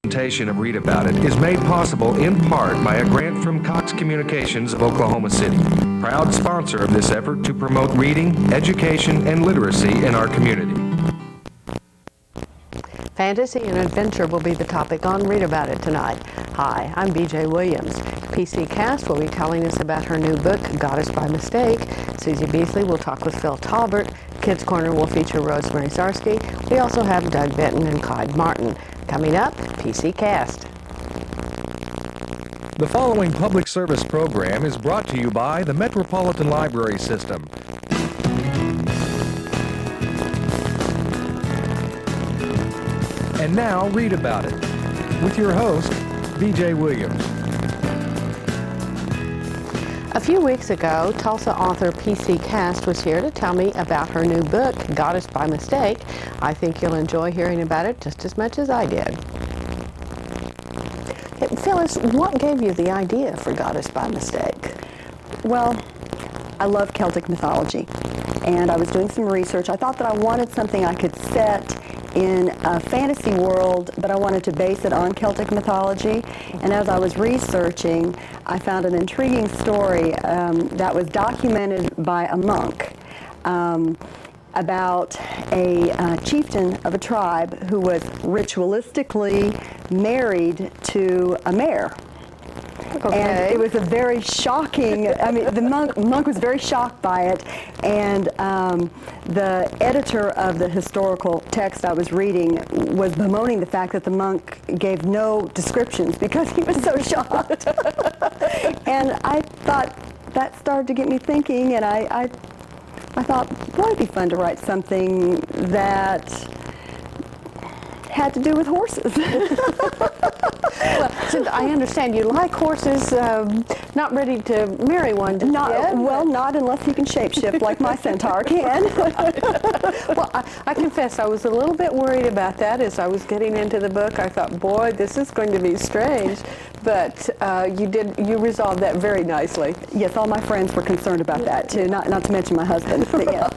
Presentation of Read About It is made possible in part by a grant from Cox Communications of Oklahoma City, proud sponsor of this effort to promote reading, education, and literacy in our community. Fantasy and adventure will be the topic on Read About It tonight. Hi, I'm BJ Williams. PC Cast will be telling us about her new book, Goddess by Mistake. Susie Beasley will talk with Phil Talbert. Kids Corner will feature Rosemary Zarsky. We also have Doug Benton and Clyde Martin. Coming up, PC Cast. The following public service program is brought to you by the Metropolitan Library System. And now, Read About It, with your host, BJ Williams. A few weeks ago, Tulsa author PC Cast was here to tell me about her new book, Goddess by Mistake. I think you'll enjoy hearing about it just as much as I did. Phyllis, what gave you the idea for Goddess by Mistake? Well, I love Celtic mythology, and I was doing some research. I thought that I wanted something I could set in a fantasy world, but I wanted to base it on Celtic mythology. And as I was researching, I found an intriguing story that was documented by a monk about a chieftain of a tribe who was ritualistically married to a mare. Okay. And it was a very shocking, I mean, the monk was very shocked by it, and the editor of the historical text I was reading was bemoaning the fact that the monk gave no descriptions because he was so shocked. And I thought, that started to get me thinking, and I thought, boy, it'd be fun to write something that had to do with horses. Well, since I understand you like horses, not ready to marry one just yet. Well, not unless he can shapeshift like my centaur can. Well, I confess I was a little bit worried about that as I was getting into the book. I thought, boy, this is going to be strange. But you resolved that very nicely. Yes, all my friends were concerned about that too, not to mention my husband. But yeah.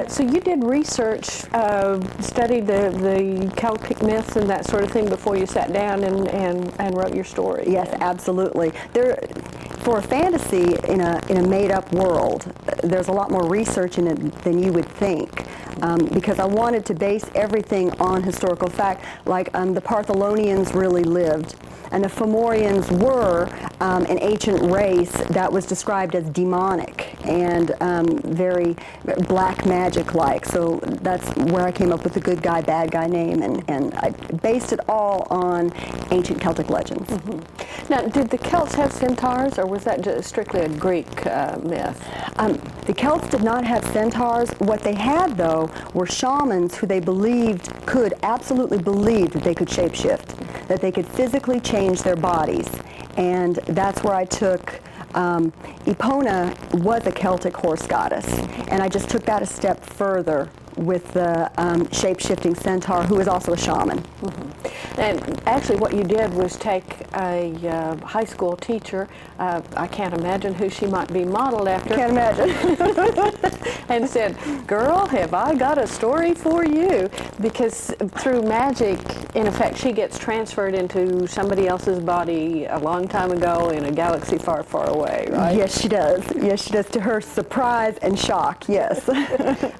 So you did research, studied the Celtic myths and that sort of thing before you sat down and wrote your story. Yes, absolutely. For a fantasy in a made-up world, there's a lot more research in it than you would think. Because I wanted to base everything on historical fact, like the Partholonians really lived, and the Fomorians were an ancient race that was described as demonic and very black magic-like. So that's where I came up with the good guy, bad guy name, and I based it all on ancient Celtic legends. Mm-hmm. Now, did the Celts have centaurs, or was that just strictly a Greek myth? The Celts did not have centaurs. What they had, though, were shamans who they absolutely believed that they could shapeshift, that they could physically change their bodies. And that's where I took, Epona was a Celtic horse goddess, and I just took that a step further with the shape-shifting centaur, who is also a shaman. Mm-hmm. And actually what you did was take a high school teacher, I can't imagine who she might be modeled after. Can't imagine. And said, girl, have I got a story for you? Because through magic, in effect, she gets transferred into somebody else's body a long time ago in a galaxy far, far away, right? Yes, she does. Yes, she does, to her surprise and shock, yes.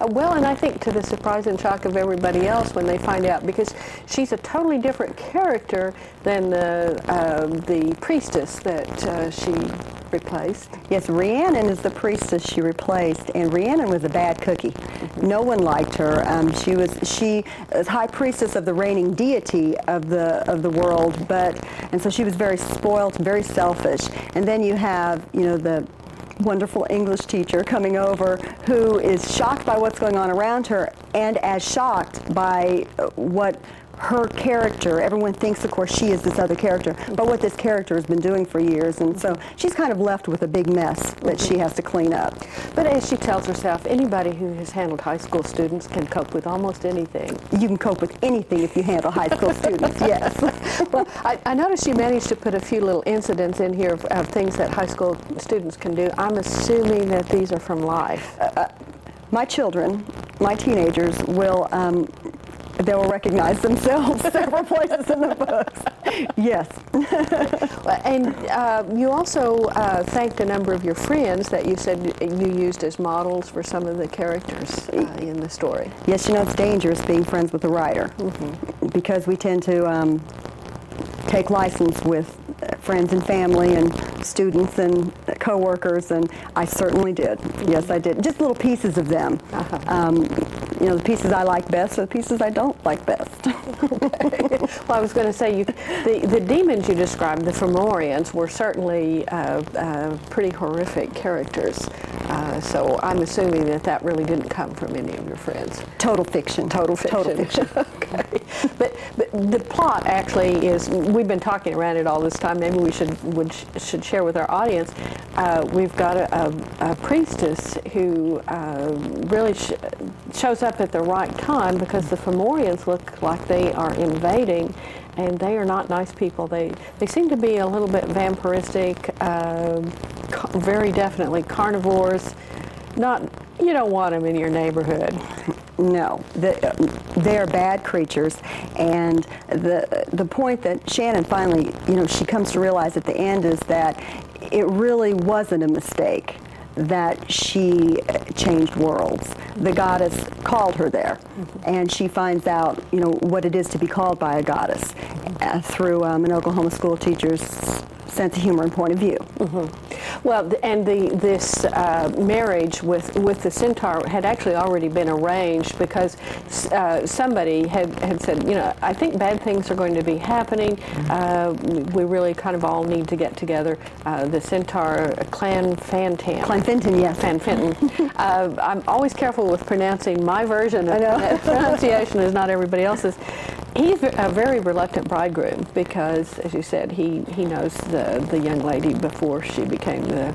Well, and I think to the surprise and shock of everybody else when they find out, because she's a totally different character than the priestess that she replaced. Yes, Rhiannon is the priestess she replaced, and Rhiannon was a bad cookie. Mm-hmm. No one liked her. She was high priestess of the reigning deity of the world, and so she was very spoilt, very selfish. And then you have, the wonderful English teacher coming over who is shocked by what's going on around her, and as shocked by what her character, everyone thinks, of course, she is this other character, but what this character has been doing for years, and so she's kind of left with a big mess that she has to clean up. But as she tells herself, anybody who has handled high school students can cope with almost anything. You can cope with anything if you handle high school students, yes. Well, I noticed you managed to put a few little incidents in here of things that high school students can do. I'm assuming that these are from life. My children, my teenagers, will They will recognize themselves several places in the books. Yes. And you also thanked a number of your friends that you said you used as models for some of the characters in the story. Yes, you know, it's dangerous being friends with a writer because we tend to take license with friends and family and students and coworkers, and I certainly did. Yes, I did. Just little pieces of them. You know, the pieces I like best are the pieces I don't like best. Well, I was going to say, the demons you described, the Fomorians, were certainly pretty horrific characters. So I'm assuming that really didn't come from any of your friends. Total fiction. Total fiction. Total fiction. Okay. But the plot actually is, we've been talking around it all this time, maybe we should share with our audience. We've got a priestess who really shows up at the right time because the Fomorians look like they are invading, and they are not nice people. They seem to be a little bit vampiristic, very definitely carnivores. You don't want them in your neighborhood. No, they are bad creatures, and the point that Shannon finally, you know, she comes to realize at the end is that it really wasn't a mistake that she changed worlds. The goddess called her there, and she finds out, you know, what it is to be called by a goddess through an Oklahoma school teacher's sense of humor and point of view. Well, and this marriage with the centaur had actually already been arranged because somebody had said, you know, I think bad things are going to be happening. We really kind of all need to get together. The centaur, Clanfinton, yes. Clanfinton. I'm always careful with pronouncing my version of pronunciation is not everybody else's. He's a very reluctant bridegroom because, as you said, he knows the young lady before she became the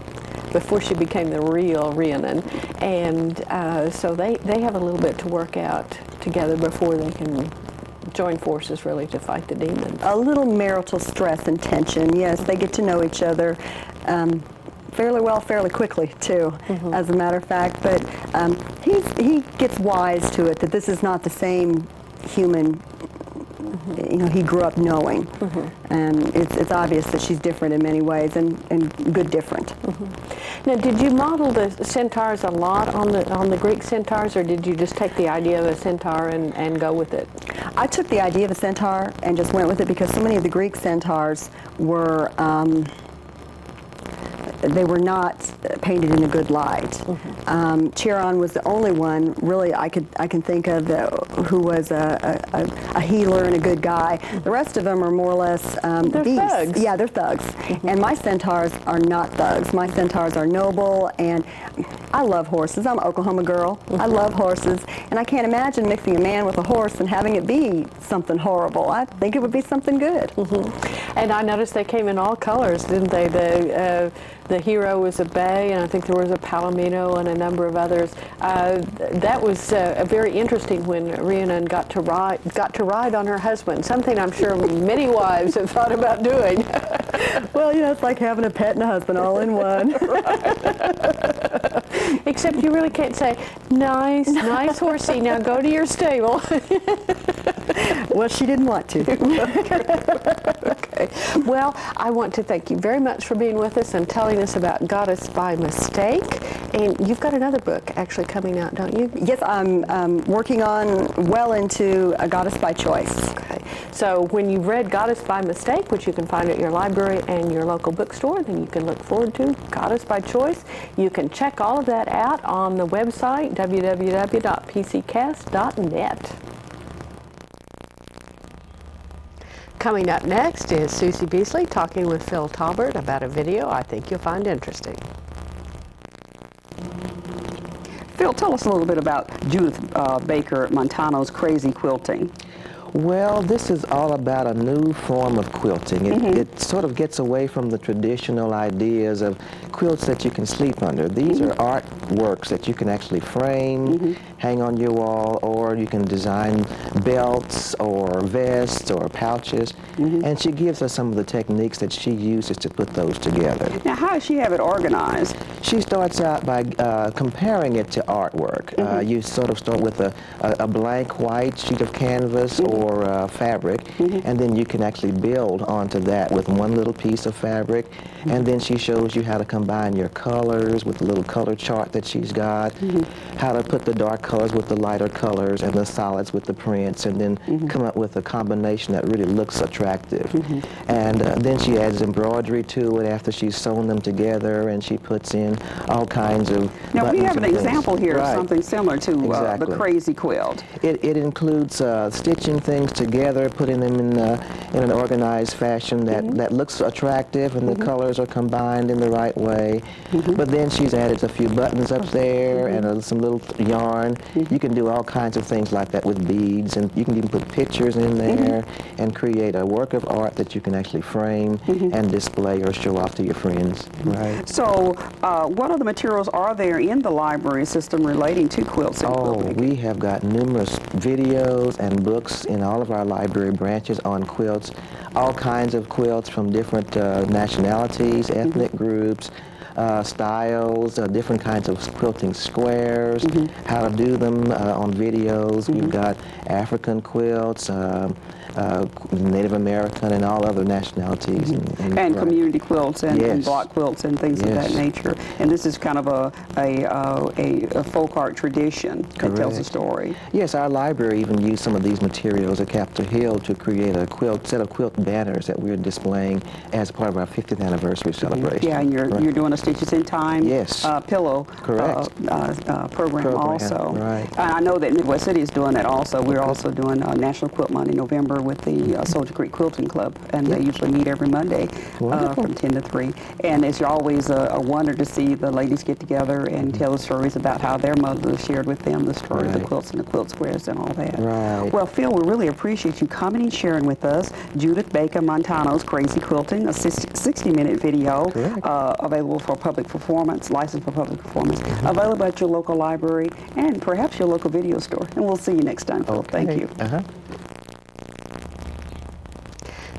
real Rhiannon, and so they have a little bit to work out together before they can join forces really to fight the demons. A little marital stress and tension. Yes, they get to know each other. Fairly well, fairly quickly, too, as a matter of fact. But he gets wise to it that this is not the same human, you know, he grew up knowing. And it's obvious that she's different in many ways, and good different. Now, did you model the centaurs a lot on the Greek centaurs, or did you just take the idea of a centaur and go with it? I took the idea of a centaur and just went with it because so many of the Greek centaurs were they were not painted in a good light. Chiron was the only one really I can think of who was a healer and a good guy. The rest of them are more or less they're beasts. thugs. Yeah, they're thugs. And my centaurs are not thugs. My centaurs are noble, and I love horses. I'm an Oklahoma girl. I love horses, and I can't imagine mixing a man with a horse and having it be something horrible. I think it would be something good. And I noticed they came in all colors, didn't they? The hero was a bay, and I think there was a palomino and a number of others. That was very interesting when Rhiannon got to ride on her husband, something I'm sure many wives have thought about doing. Well, you know, it's like having a pet and a husband all in one. Except you really can't say, nice horsey, now go to your stable. Well, she didn't want to. Okay. Well, I want to thank you very much for being with us and telling us about Goddess by Mistake. And you've got another book actually coming out, don't you? Yes, I'm working on well into A Goddess by Choice. Okay. So when you've read Goddess by Mistake, which you can find at your library and your local bookstore, then you can look forward to Goddess by Choice. You can check all of that out on the website, www.pccast.net. Coming up next is Susie Beasley talking with Phil Talbert about a video I think you'll find interesting. Phil, tell us a little bit about Judith Baker Montano's Crazy Quilting. Well, this is all about a new form of quilting. It sort of gets away from the traditional ideas of quilts that you can sleep under. These are artworks that you can actually frame, hang on your wall, or you can design belts or vests or pouches. And she gives us some of the techniques that she uses to put those together. Now, how does she have it organized? She starts out by comparing it to artwork. You sort of start with a blank white sheet of canvas or fabric, and then you can actually build onto that with one little piece of fabric. And then she shows you how to combine your colors with the little color chart that she's got, how to put the dark colors with the lighter colors and the solids with the prints, and then come up with a combination that really looks attractive. And then she adds embroidery to it after she's sewn them together, and she puts in all kinds of Now, we buttons have an and things. example here of Right. something similar to the Exactly. Crazy Quilt. It includes stitching things together, putting them in an organized fashion that looks attractive, and the colors are combined in the right way. But then she's added a few buttons up there and some little yarn. You can do all kinds of things like that with beads, and you can even put pictures in there and create a work of art that you can actually frame and display or show off to your friends. Right. So, what other materials are there in the library system relating to quilts and Oh, quilting? we have got numerous videos and books in all of our library branches on quilts, all kinds of quilts from different nationalities, ethnic groups, styles, different kinds of quilting squares, how to do them on videos. We've got African quilts, Native American, and all other nationalities. And right. community quilts and Yes. block quilts and things of that Yes. nature. And this is kind of a folk art tradition that tells a Correct. story. Yes, our library even used some of these materials at Capitol Hill to create a set of quilt banners that we're displaying as part of our 50th anniversary celebration. Yeah, and you're doing a Stitches in Time Yes. pillow Correct. program also. Right. And I know that Midwest City is doing that also. We're also doing National Quilt Month in November with the Soldier Creek Quilting Club, and they usually meet every Monday from 10 to 3. And it's always a wonder to see the ladies get together and tell the stories about how their mothers shared with them the story of the Right. quilts and the quilt squares and all that. Right. Well, Phil, we really appreciate you coming and sharing with us Judith Baker Montano's Crazy Quilting, a 60-minute video available for public performance, licensed for public performance, available at your local library and perhaps your local video store. And we'll see you next time, Phil. Thank you.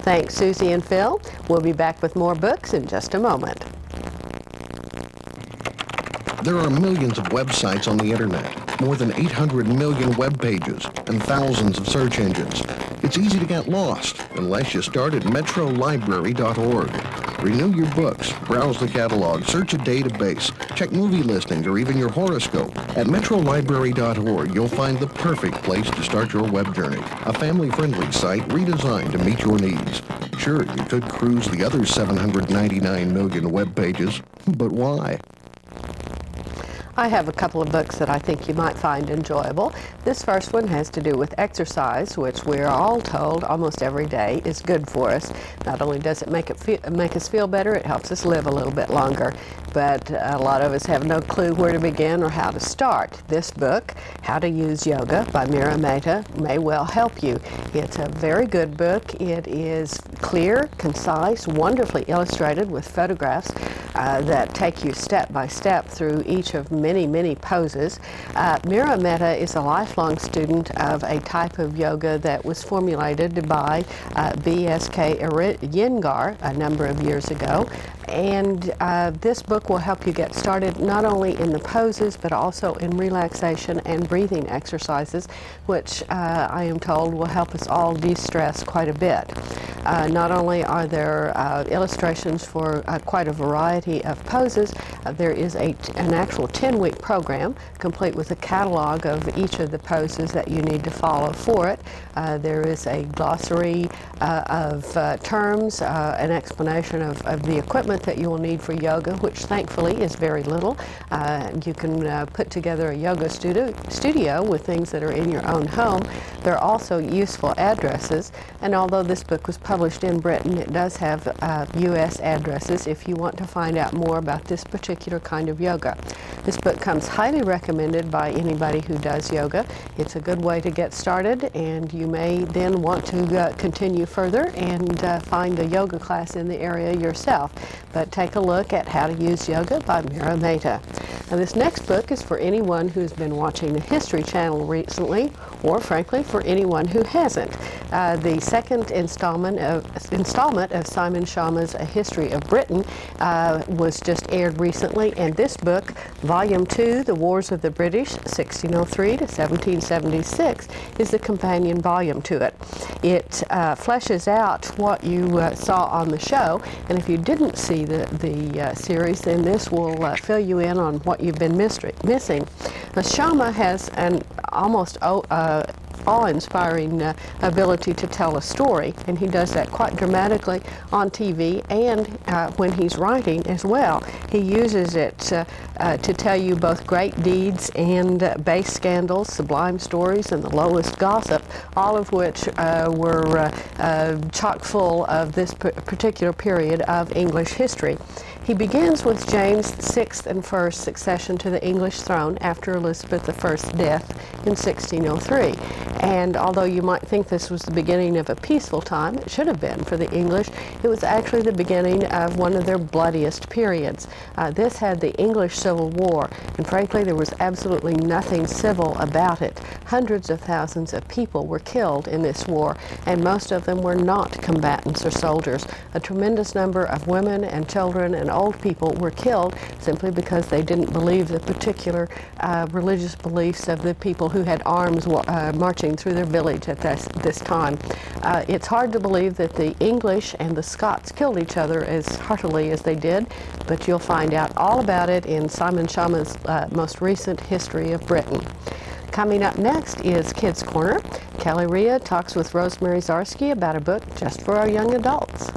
Thanks, Susie and Phil. We'll be back with more books in just a moment. There are millions of websites on the internet, more than 800 million web pages, and thousands of search engines. It's easy to get lost unless you start at metrolibrary.org. Renew your books, browse the catalog, search a database, check movie listings, or even your horoscope. At metrolibrary.org, you'll find the perfect place to start your web journey. A family-friendly site redesigned to meet your needs. Sure, you could cruise the other 799 million web pages, but why? I have a couple of books that I think you might find enjoyable. This first one has to do with exercise, which we're all told almost every day is good for us. Not only does it make us feel better, it helps us live a little bit longer. But a lot of us have no clue where to begin or how to start. This book, How to Use Yoga by Mira Mehta, may well help you. It's a very good book. It is clear, concise, wonderfully illustrated with photographs that take you step by step through each of many poses. Mira Mehta is a lifelong student of a type of yoga that was formulated by B.S.K. Iyengar a number of years ago. And this book will help you get started not only in the poses but also in relaxation and breathing exercises, which I am told will help us all de-stress quite a bit. Not only are there illustrations for quite a variety of poses, there is an actual 10-week program complete with a catalog of each of the poses that you need to follow for it. There is a glossary of terms, an explanation of the equipment that you will need for yoga, which thankfully is very little. You can put together a yoga studio with things that are in your own home. There are also useful addresses, and although this book was published in Britain, it does have U.S. addresses if you want to find out more about this particular particular kind of yoga. This book comes highly recommended by anybody who does yoga. It's a good way to get started, and you may then want to continue further and find a yoga class in the area yourself. But take a look at How to Use Yoga by Mira Mehta. Now, this next book is for anyone who's been watching the History Channel recently, or frankly, for anyone who hasn't. The second installment of Simon Schama's A History of Britain was just aired recently, and this book, Volume 2, The Wars of the British, 1603 to 1776, is the companion volume to it. It fleshes out what you saw on the show, and if you didn't see the series, then this will fill you in on what you've been missing. Now, Schama has an almost awe-inspiring ability to tell a story, and he does that quite dramatically on TV and when he's writing as well. He uses it to tell you both great deeds and base scandals, sublime stories, and the lowest gossip, all of which were chock full of this particular period of English history. He begins with James VI and I's succession to the English throne after Elizabeth I's death in 1603. And although you might think this was the beginning of a peaceful time, it should have been for the English, it was actually the beginning of one of their bloodiest periods. This had the English Civil War, and frankly, there was absolutely nothing civil about it. Hundreds of thousands of people were killed in this war, and most of them were not combatants or soldiers. A tremendous number of women and children and old people were killed simply because they didn't believe the particular religious beliefs of the people who had arms marching through their village at this time. It's hard to believe that the English and the Scots killed each other as heartily as they did, but you'll find out all about it in Simon Schama's most recent History of Britain. Coming up next is Kids Corner. Kelly Ria talks with Rosemary Zarsky about a book just for our young adults.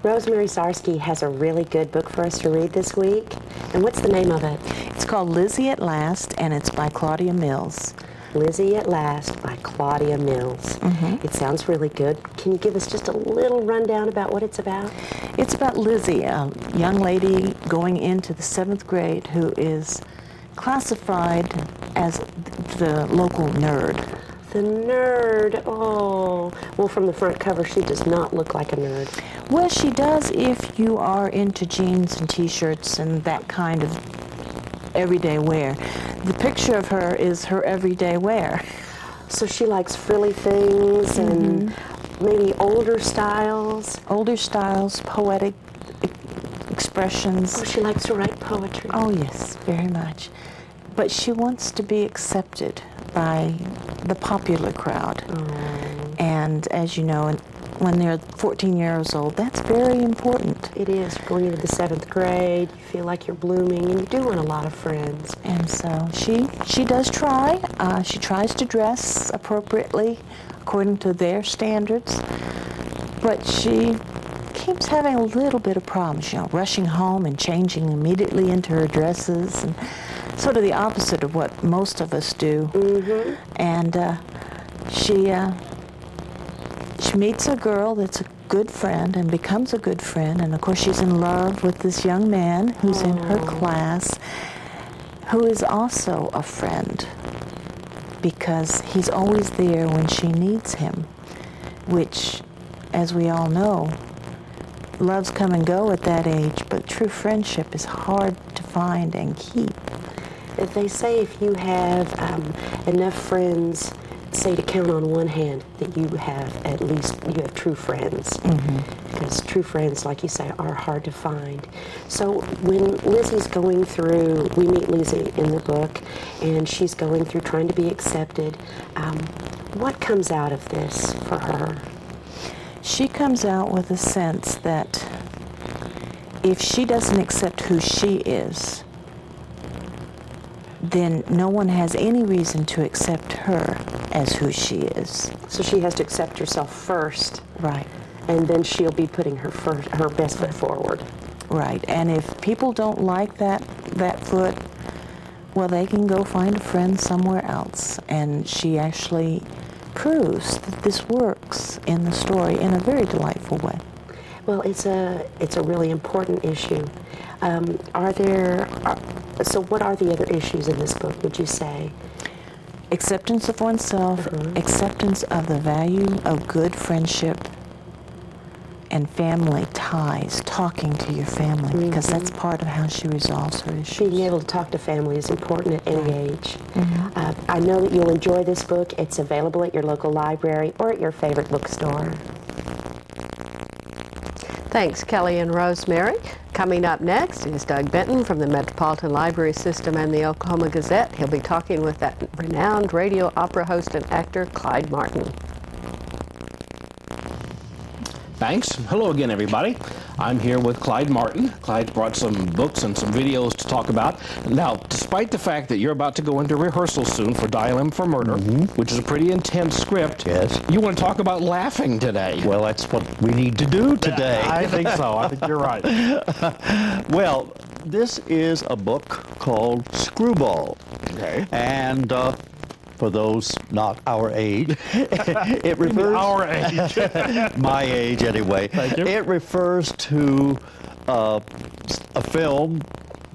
Rosemary Zarsky has a really good book for us to read this week. And what's the name of it? It's called Lizzie at Last, and it's by Claudia Mills. Lizzie at Last by Claudia Mills. Mm-hmm. It sounds really good. Can you give us just a little rundown about what it's about? It's about Lizzie, a young lady going into the 7th grade who is classified as the local nerd. The nerd. Oh. Well, from the front cover, she does not look like a nerd. Well, she does if you are into jeans and T-shirts and that kind of everyday wear. The picture of her is her everyday wear. So she likes frilly things and maybe older styles? Older styles, poetic expressions. Oh, she likes to write poetry. Oh, yes, very much. But she wants to be accepted by the popular crowd. And as you know, when they're 14 years old, that's very important. It is. Going into the 7th grade, you feel like you're blooming, and you do want a lot of friends. And so she does try. She tries to dress appropriately according to their standards, but she keeps having a little bit of problems, rushing home and changing immediately into her dresses, and sort of the opposite of what most of us do. And she meets a girl that's a good friend and becomes a good friend, and of course she's in love with this young man who's in her class, who is also a friend because he's always there when she needs him, which, as we all know, loves come and go at that age, but true friendship is hard to find and keep. They say if you have enough friends, say to count on one hand, that you have true friends. Because true friends, like you say, are hard to find. So when Lizzie's going through, we meet Lizzie in the book, and she's going through trying to be accepted. What comes out of this for her? She comes out with a sense that if she doesn't accept who she is, then no one has any reason to accept her as who she is. So she has to accept herself first. Right. And then she'll be putting her best foot forward. Right. And if people don't like that foot, well, they can go find a friend somewhere else. And she actually proves that this works in the story in a very delightful way. Well, it's a really important issue. So what are the other issues in this book, would you say? Acceptance of oneself, acceptance of the value of good friendship and family ties, talking to your family, because that's part of how she resolves her issues. Being able to talk to family is important at any age. I know that you'll enjoy this book. It's available at your local library or at your favorite bookstore. Thanks, Kelly and Rosemary. Coming up next is Doug Benton from the Metropolitan Library System and the Oklahoma Gazette. He'll be talking with that renowned radio opera host and actor, Clyde Martin. Thanks. Hello again, everybody. I'm here with Clyde Martin. Clyde brought some books and some videos to talk about. Now, despite the fact that you're about to go into rehearsal soon for Dial M for Murder, which is a pretty intense script, yes, you want to talk about laughing today. Well, that's what we need to do today. I think so. I think you're right. Well, this is a book called Screwball. Okay. And for those not our age, it refers... Our age. My age, anyway. Thank you. It refers to a film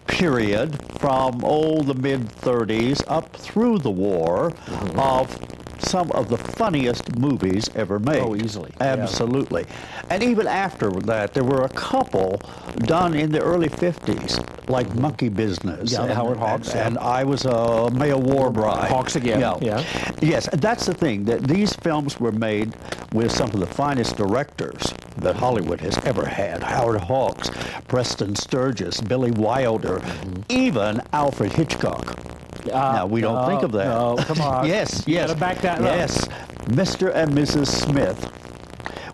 period from, the mid-30s up through the war of some of the funniest movies ever made. Oh, easily. Absolutely. Yeah. And even after that, there were a couple done in the early 50s, like Monkey Business. Yeah, Howard Hawks. And I Was a Male War Bride. Hawks again. Yeah. Yes, that's the thing, that these films were made with some of the finest directors that Hollywood has ever had. Howard Hawks, Preston Sturges, Billy Wilder, even Alfred Hitchcock. Now, we don't think of that. No, come on. Yes. You gotta back that up. Yes. Mr. and Mrs. Smith,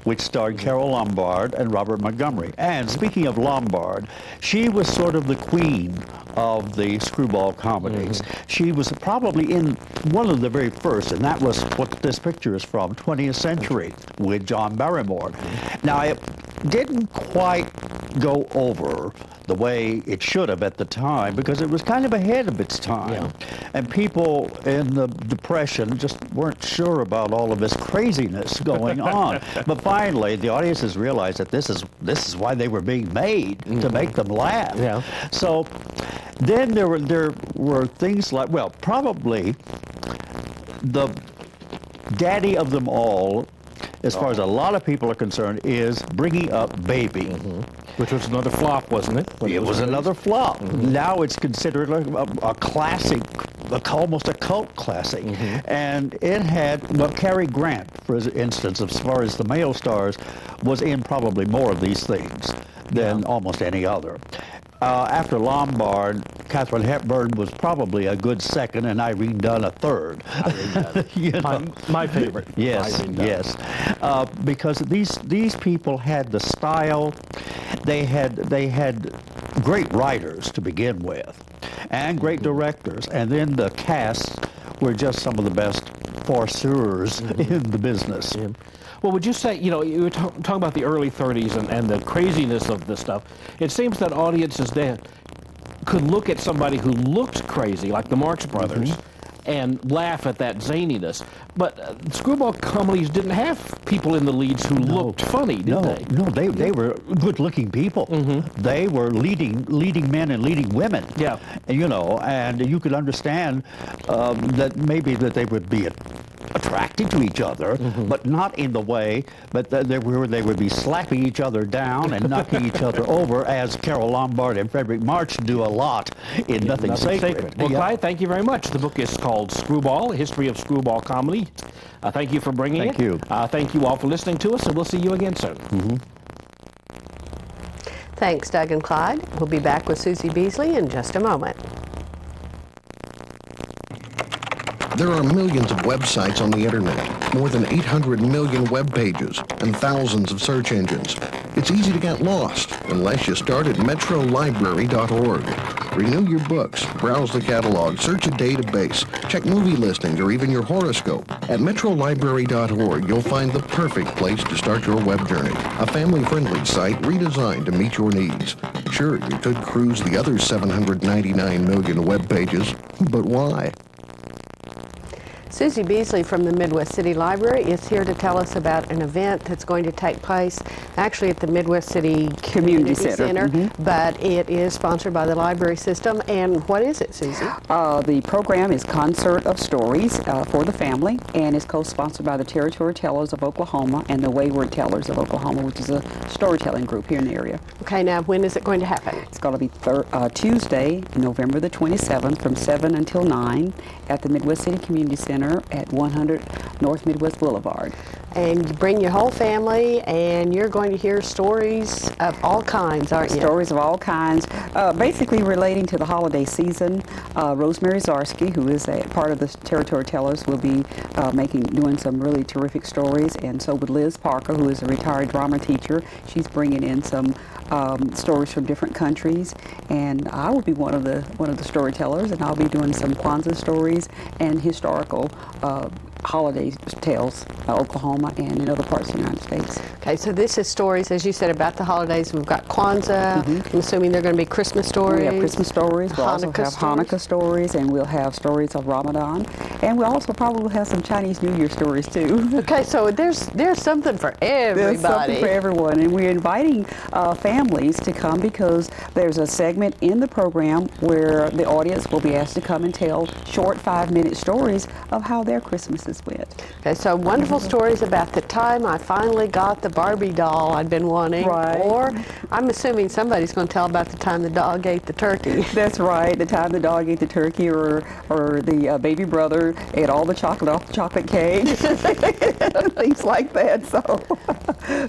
which starred Carol Lombard and Robert Montgomery. And speaking of Lombard, she was sort of the queen of the screwball comedies. She was probably in one of the very first, and that was what this picture is from, 20th Century, with John Barrymore. Now, it didn't quite go over the way it should have at the time, because it was kind of ahead of its time. And people in the Depression just weren't sure about all of this craziness going on. But finally, the audiences realized that this is why they were being made, to make them laugh. So then there were things like, well, probably the daddy of them all, as far as a lot of people are concerned, is Bringing Up Baby. Which was another flop, wasn't it? It was another flop. Now it's considered a classic, almost a cult classic. And it had, well, Cary Grant, for instance, as far as the male stars, was in probably more of these things than almost any other. After Lombard, Katharine Hepburn was probably a good second, and Irene Dunne a third. You know? my favorite. Yes, yes. Because these people had the style. They had great writers to begin with, and great directors, and then the casts were just some of the best farceurs in the business. Well, would you say, you were talking about the early 30s and the craziness of this stuff. It seems that audiences then could look at somebody who looked crazy, like the Marx Brothers, and laugh at that zaniness. But screwball comedies didn't have people in the leads who looked funny, did they? No, they were good-looking people. They were leading men and leading women. Yeah. And you could understand that maybe that they would be attracted to each other, but not in the way, but they would be slapping each other down and knocking each other over, as Carol Lombard and Frederick March do a lot in Nothing Sacred. Well, Clyde, thank you very much. The book is called Screwball, A History of Screwball Comedy. Thank you for bringing it. Thank you. Thank you all for listening to us, and we'll see you again soon. Thanks, Doug and Clyde. We'll be back with Susie Beasley in just a moment. There are millions of websites on the internet, more than 800 million web pages, and thousands of search engines. It's easy to get lost unless you start at metrolibrary.org. Renew your books, browse the catalog, search a database, check movie listings, or even your horoscope. At metrolibrary.org, you'll find the perfect place to start your web journey. A family-friendly site redesigned to meet your needs. Sure, you could cruise the other 799 million web pages, but why? Susie Beasley from the Midwest City Library is here to tell us about an event that's going to take place actually at the Midwest City Community Center, but it is sponsored by the library system. And what is it, Susie? The program is Concert of Stories for the family, and is co-sponsored by the Territory Tellers of Oklahoma and the Wayward Tellers of Oklahoma, which is a storytelling group here in the area. Okay, now when is it going to happen? It's going to be Tuesday, November the 27th from 7 until 9 at the Midwest City Community Center at 100 North Midwest Boulevard. And you bring your whole family, and you're going to hear stories of all kinds, aren't you? Stories of all kinds, basically relating to the holiday season. Rosemary Zarsky, who is a part of the Territory Tellers, will be doing some really terrific stories, and so would Liz Parker, who is a retired drama teacher. She's bringing in some stories from different countries, and I will be one of the storytellers, and I'll be doing some Kwanzaa stories and historical holiday tales, Oklahoma and in other parts of the United States. Okay, so this is stories, as you said, about the holidays. We've got Kwanzaa. I'm assuming they're going to be Christmas stories. We have Christmas stories. We'll also have stories. Hanukkah stories, and we'll have stories of Ramadan, and we'll also probably have some Chinese New Year stories too. Okay, so there's something for everybody. There's something for everyone, and we're inviting families to come because there's a segment in the program where the audience will be asked to come and tell short 5-minute stories of how their Christmases went. Okay, so wonderful stories about the time I finally got the Barbie doll I'd been wanting. Right. Or I'm assuming somebody's going to tell about the time the dog ate the turkey. That's right, the time the dog ate the turkey, or the baby brother ate all the chocolate off the chocolate cake, things like that. So,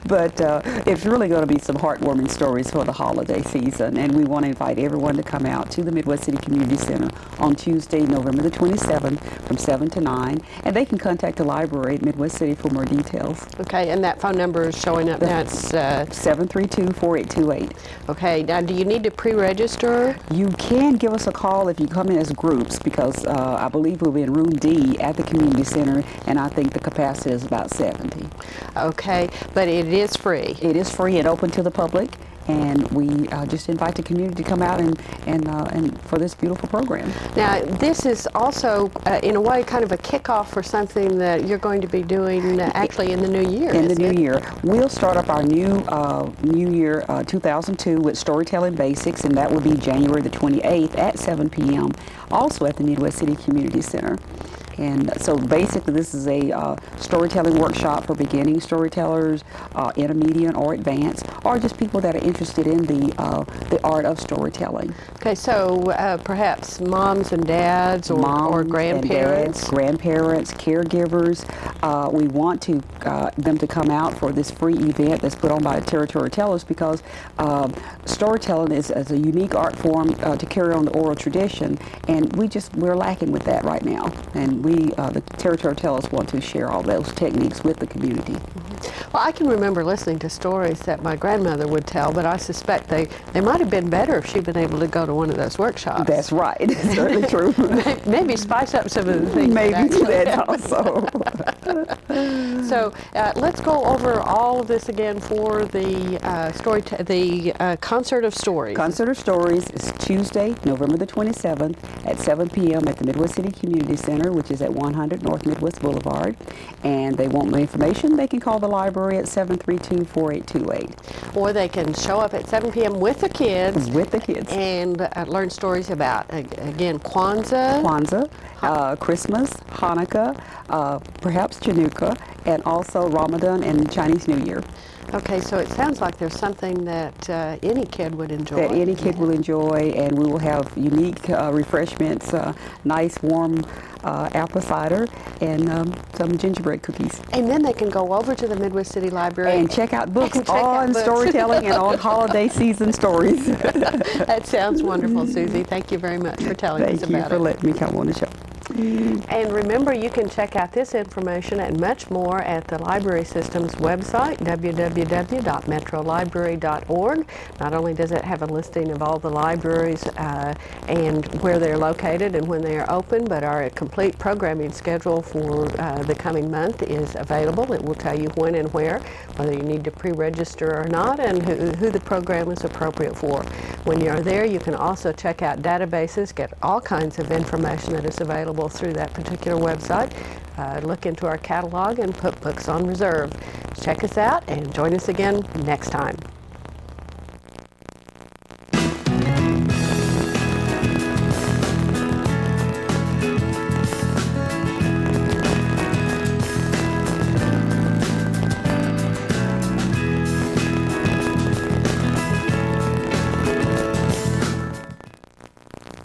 but it's really going to be some heartwarming stories for the holiday season, and we want to invite everyone to come out to the Midwest City Community Center on Tuesday, November the 27th from 7 to 9, and they can contact the library at Midwest City for more details. Okay, and that phone number is showing up now. It's 732-4828. Okay, now do you need to pre-register? You can give us a call if you come in as groups, because I believe we'll be in room D at the community center, and I think the capacity is about 70. Okay, but it is free. It is free and open to the public, and we just invite the community to come out and for this beautiful program. Now, this is also, in a way, kind of a kickoff for something that you're going to be doing actually in the new year. In the new year. We'll start up our new year 2002 with Storytelling Basics, and that will be January the 28th at 7 p.m., also at the Midwest City Community Center. And so basically this is a storytelling workshop for beginning storytellers, intermediate or advanced, or just people that are interested in the art of storytelling. Okay, so perhaps moms and dads or grandparents? Grandparents, caregivers. We want them to come out for this free event that's put on by the Territory Tellers, because storytelling is a unique art form to carry on the oral tradition, and we're lacking with that right now. And the Territory Tellers want to share all those techniques with the community. Well, I can remember listening to stories that my grandmother would tell, but I suspect they might have been better if she'd been able to go to one of those workshops. That's right. It's certainly true. Maybe spice up some of the things. Maybe that also. So let's go over all of this again for the Concert of Stories. Concert of Stories is Tuesday, November the 27th at 7 p.m. at the Midwest City Community Center, which is at 100 North Midwest Boulevard. And they want more information, they can call the library at 732-4828. Or they can show up at 7 p.m. with the kids. And learn stories about, again, Kwanzaa. Christmas, Hanukkah, perhaps Chanukah, and also Ramadan and Chinese New Year. Okay, so it sounds like there's something that any kid would enjoy. That any kid will enjoy, and we will have unique refreshments, nice warm apple cider, and some gingerbread cookies. And then they can go over to the Midwest City Library and check out books on storytelling and on holiday season stories. That sounds wonderful, Susie. Thank you very much for telling us about it. Thank you for letting me come on the show. And remember, you can check out this information and much more at the Library System's website, www.metrolibrary.org. Not only does it have a listing of all the libraries and where they're located and when they are open, but our complete programming schedule for the coming month is available. It will tell you when and where, whether you need to pre-register or not, and who the program is appropriate for. When you're there, you can also check out databases, get all kinds of information that is available through that particular website, look into our catalog, and put books on reserve. Check us out and join us again next time.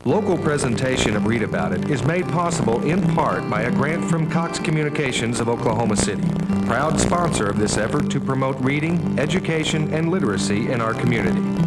Local presentation of Read About It is made possible in part by a grant from Cox Communications of Oklahoma City, proud sponsor of this effort to promote reading, education, and literacy in our community.